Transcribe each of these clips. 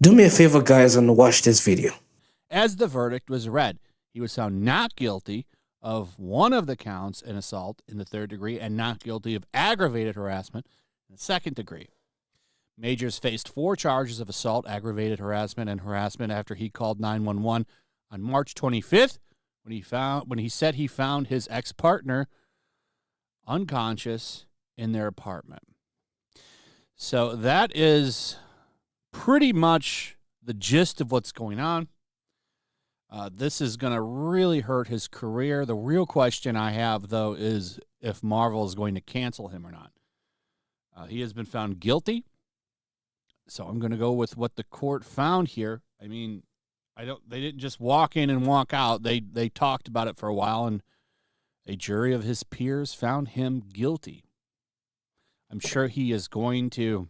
Do me a favor, guys, and watch this video. As the verdict was read, he was found not guilty of one of the counts in assault in the third degree and not guilty of aggravated harassment in the second degree. Majors faced 4 charges of assault, aggravated harassment, and harassment after he called 911 on March 25th when he said he found his ex-partner unconscious in their apartment. So that is pretty much the gist of what's going on. This is going to really hurt his career. The real question I have, though, is if Marvel is going to cancel him or not. He has been found guilty, so I'm going to go with what the court found here. I mean, they didn't just walk in and walk out. They talked about it for a while, and a jury of his peers found him guilty. I'm sure he is going to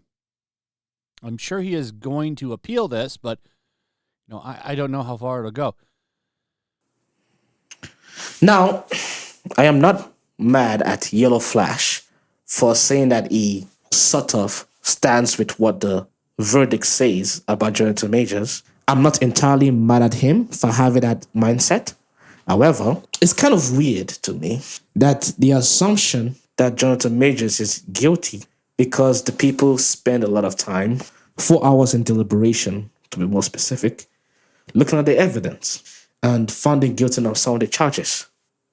appeal this, but I don't know how far it'll go. Now, I am not mad at Yellow Flash for saying that he sort of stands with what the verdict says about Jonathan Majors. I'm not entirely mad at him for having that mindset. However, it's kind of weird to me that the assumption that Jonathan Majors is guilty because the people spend a lot of time, 4 hours in deliberation, to be more specific, looking at the evidence and finding guilty of some of the charges.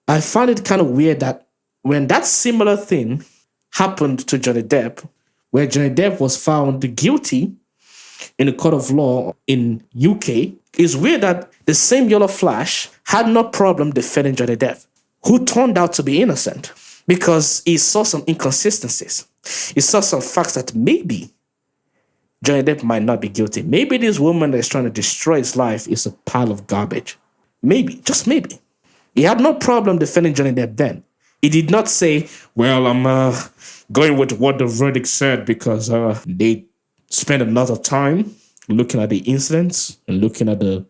I find it kind of weird that when that similar thing happened to Johnny Depp, where Johnny Depp was found guilty in a court of law in UK, it's weird that the same Yellow Flash had no problem defending Johnny Depp, who turned out to be innocent because he saw some inconsistencies. He saw some facts that maybe Johnny Depp might not be guilty. Maybe this woman that is trying to destroy his life is a pile of garbage. Maybe, just maybe. He had no problem defending Johnny Depp then. He did not say, well, I'm going with what the verdict said because they spent a lot of time looking at the incidents and looking at the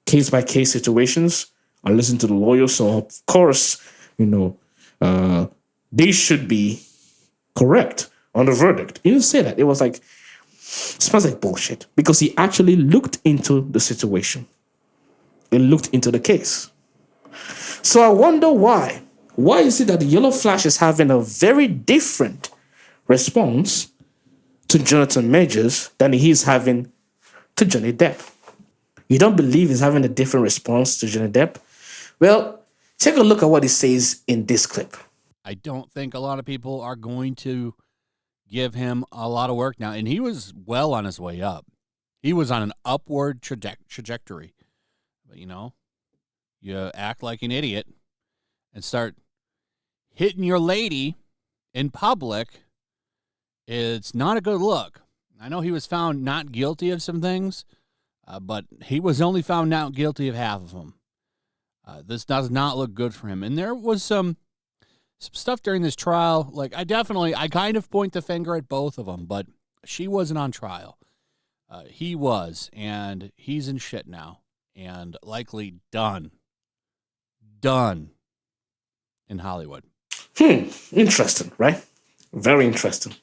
case-by-case situations and listening to the lawyers. So, of course, they should be correct on the verdict. He didn't say that. It was like, smells like bullshit because he actually looked into the situation. He looked into the case. So I wonder why. Why is it that the Yellow Flash is having a very different response to Jonathan Majors than he's having to Johnny Depp? You don't believe he's having a different response to Johnny Depp? Well, take a look at what he says in this clip. I don't think a lot of people are going to give him a lot of work now, and he was well on his way up. He was on an upward trajectory. But, you act like an idiot and start hitting your lady in public, it's not a good look. I know he was found not guilty of some things, but he was only found not guilty of half of them. This does not look good for him. And there was some stuff during this trial. Like, I kind of point the finger at both of them, but she wasn't on trial. He was, and he's in shit now, and likely done in Hollywood. Interesting, right? Very interesting.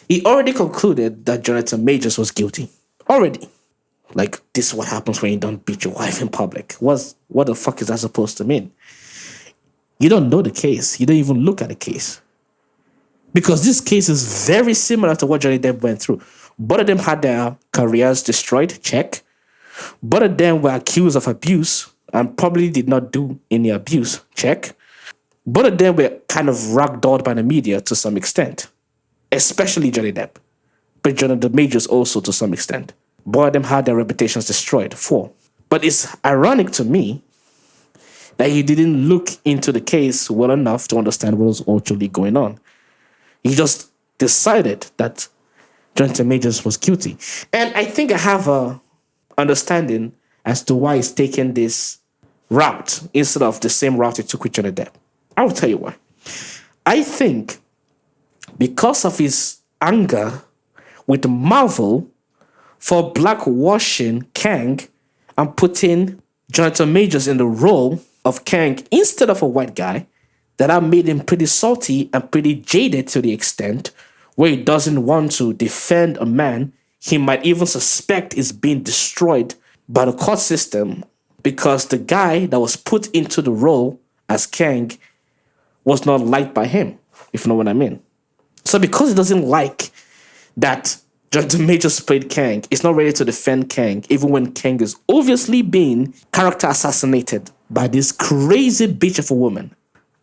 He already concluded that Jonathan Majors was guilty. Already. Like, this is what happens when you don't beat your wife in public. What the fuck is that supposed to mean? You don't know the case. You don't even look at the case. Because this case is very similar to what Johnny Depp went through. Both of them had their careers destroyed, check. Both of them were accused of abuse and probably did not do any abuse, check. Both of them were kind of ragdolled by the media to some extent. Especially Johnny Depp. But Jonathan Majors also to some extent. Both of them had their reputations destroyed, 4. But it's ironic to me that he didn't look into the case well enough to understand what was actually going on. He just decided that Jonathan Majors was guilty. And I think I have a understanding as to why he's taking this route instead of the same route he took with Johnny Depp. I will tell you why. I think because of his anger with Marvel for blackwashing Kang and putting Jonathan Majors in the role of Kang instead of a white guy, that made him pretty salty and pretty jaded to the extent where he doesn't want to defend a man he might even suspect is being destroyed by the court system because the guy that was put into the role as Kang was not liked by him, if you know what I mean. So because he doesn't like that Jonathan Majors played Kang, he's not ready to defend Kang, even when Kang is obviously being character assassinated by this crazy bitch of a woman.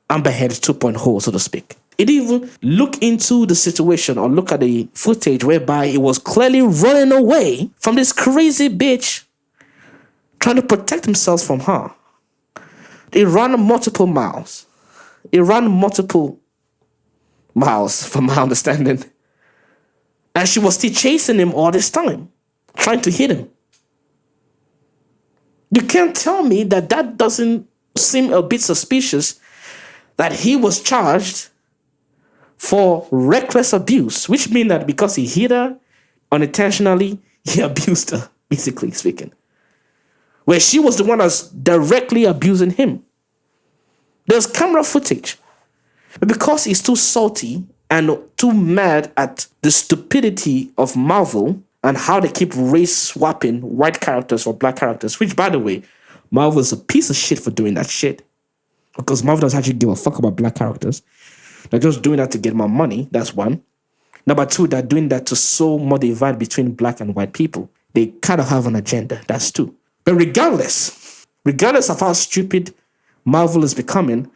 Amber Heard 2.0, so to speak. It didn't even look into the situation or look at the footage whereby he was clearly running away from this crazy bitch trying to protect himself from her. He ran multiple miles. From my understanding. And she was still chasing him all this time, trying to hit him. You can't tell me that that doesn't seem a bit suspicious, that he was charged for reckless abuse, which means that because he hit her unintentionally, he abused her, basically speaking. Where she was the one that's directly abusing him. There's camera footage. But because he's too salty and too mad at the stupidity of Marvel and how they keep race swapping white characters for black characters, which, by the way, Marvel is a piece of shit for doing that shit. Because Marvel doesn't actually give a fuck about black characters. They're just doing that to get more money. That's one. Number two, they're doing that to sow more divide between black and white people. They kind of have an agenda. That's two. But regardless of how stupid Marvel is becoming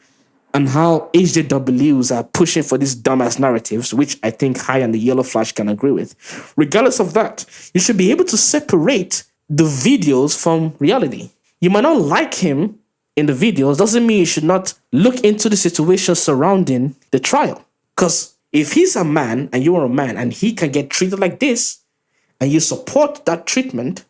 and how HJWs are pushing for these dumbass narratives, which I think High and the Yellow Flash can agree with, regardless of that, you should be able to separate the videos from reality. You might not like him in the videos, doesn't mean you should not look into the situation surrounding the trial. Because if he's a man and you are a man and he can get treated like this and you support that treatment,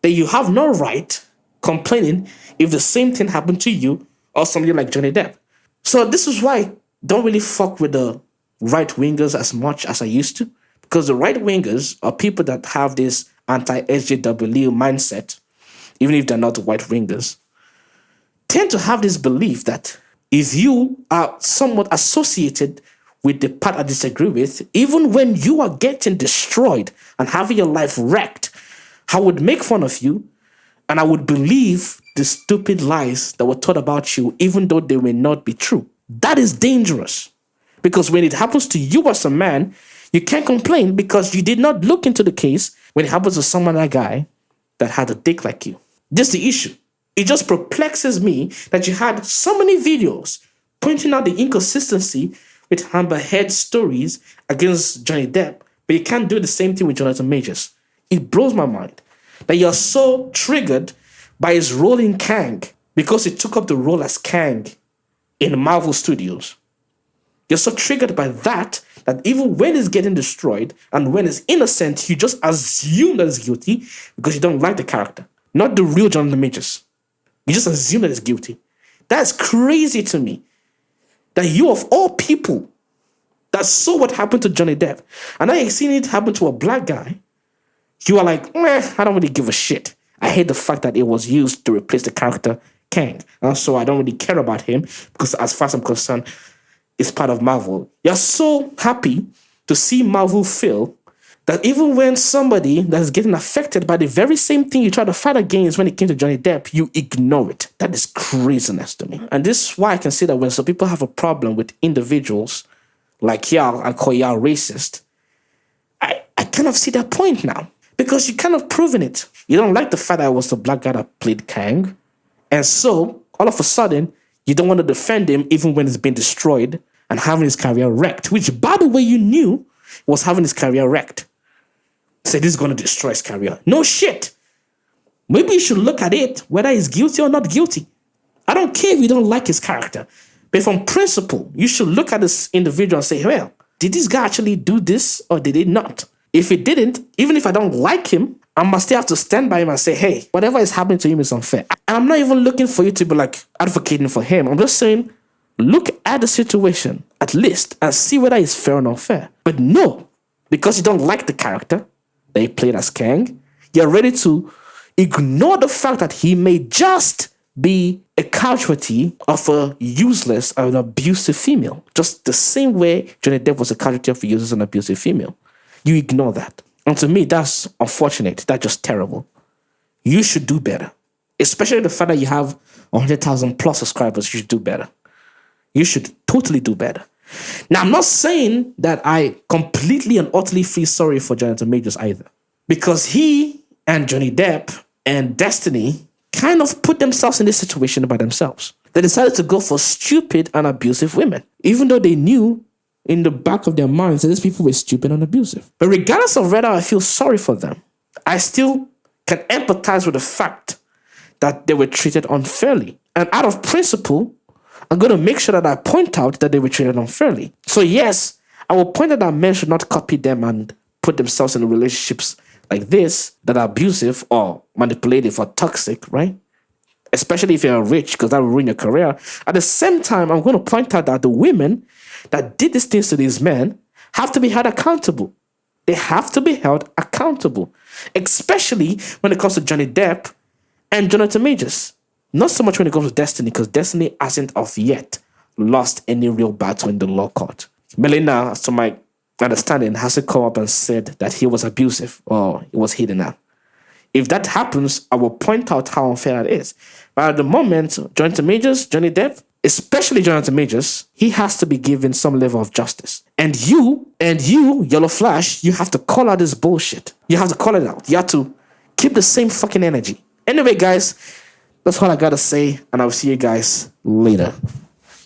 then you have no right complaining if the same thing happened to you or somebody like Johnny Depp. So this is why I don't really fuck with the right-wingers as much as I used to, because the right-wingers are people that have this anti-SJW mindset, even if they're not white-wingers, tend to have this belief that if you are somewhat associated with the part I disagree with, even when you are getting destroyed and having your life wrecked, I would make fun of you and I would believe the stupid lies that were taught about you, even though they may not be true. That is dangerous. Because when it happens to you as a man, you can't complain because you did not look into the case when it happens to someone, a guy that had a dick like you. This is the issue. It just perplexes me that you had so many videos pointing out the inconsistency with Amber Heard's stories against Johnny Depp, but you can't do the same thing with Jonathan Majors. It blows my mind that you're so triggered by his role in Kang because he took up the role as Kang in Marvel Studios. You're so triggered by that even when he's getting destroyed and when he's innocent, you just assume that he's guilty because you don't like the character, not the real Jonathan Majors. You just assume that he's guilty. That's crazy to me. That you, of all people, that saw what happened to Johnny Depp, and now you've seen it happen to a black guy, you are like, I don't really give a shit. I hate the fact that it was used to replace the character Kang. And so I don't really care about him because as far as I'm concerned, it's part of Marvel. You're so happy to see Marvel fail that even when somebody that is getting affected by the very same thing you try to fight against when it came to Johnny Depp, you ignore it. That is craziness to me. And this is why I can say that when some people have a problem with individuals like y'all, I call y'all racist, I kind of see that point now. Because you kind of proven it. You don't like the fact that it was the black guy that played Kang. And so, all of a sudden, you don't want to defend him even when he's been destroyed and having his career wrecked. Which, by the way, you knew was having his career wrecked. Say this is going to destroy his career. No shit. Maybe you should look at it, whether he's guilty or not guilty. I don't care if you don't like his character. But from principle, you should look at this individual and say, well, did this guy actually do this or did he not? If he didn't, even if I don't like him, I must still have to stand by him and say, hey, whatever is happening to him is unfair. And I'm not even looking for you to be like advocating for him. I'm just saying, look at the situation at least and see whether it's fair or unfair. But no, because you don't like the character that he played as Kang, you're ready to ignore the fact that he may just be a casualty of a useless or an abusive female. Just the same way Johnny Depp was a casualty of a useless and abusive female. You ignore that. And to me, that's unfortunate. That's just terrible. You should do better. Especially the fact that you have 100,000 plus subscribers, you should do better. You should totally do better. Now, I'm not saying that I completely and utterly feel sorry for Jonathan Majors either. Because he and Johnny Depp and Destiny kind of put themselves in this situation by themselves. They decided to go for stupid and abusive women, even though they knew in the back of their minds that these people were stupid and abusive. But regardless of whether I feel sorry for them, I still can empathize with the fact that they were treated unfairly. And out of principle, I'm going to make sure that I point out that they were treated unfairly. So yes, I will point out that men should not copy them and put themselves in relationships like this that are abusive or manipulative or toxic, right? Especially if you're rich, because that will ruin your career. At the same time, I'm going to point out that the women that did these things to these men have to be held accountable. They have to be held accountable, especially when it comes to Johnny Depp and Jonathan Majors. Not so much when it comes to Destiny, because Destiny hasn't of yet lost any real battle in the law court. Melina, to my understanding, hasn't come up and said that he was abusive or he was hidden out. If that happens, I will point out how unfair that is. But at the moment, Jonathan Majors, Johnny Depp, especially Jonathan Majors, he has to be given some level of justice. And you, Yellow Flash, you have to call out this bullshit. You have to call it out. You have to keep the same fucking energy. Anyway, guys, that's all I gotta say, and I'll see you guys later.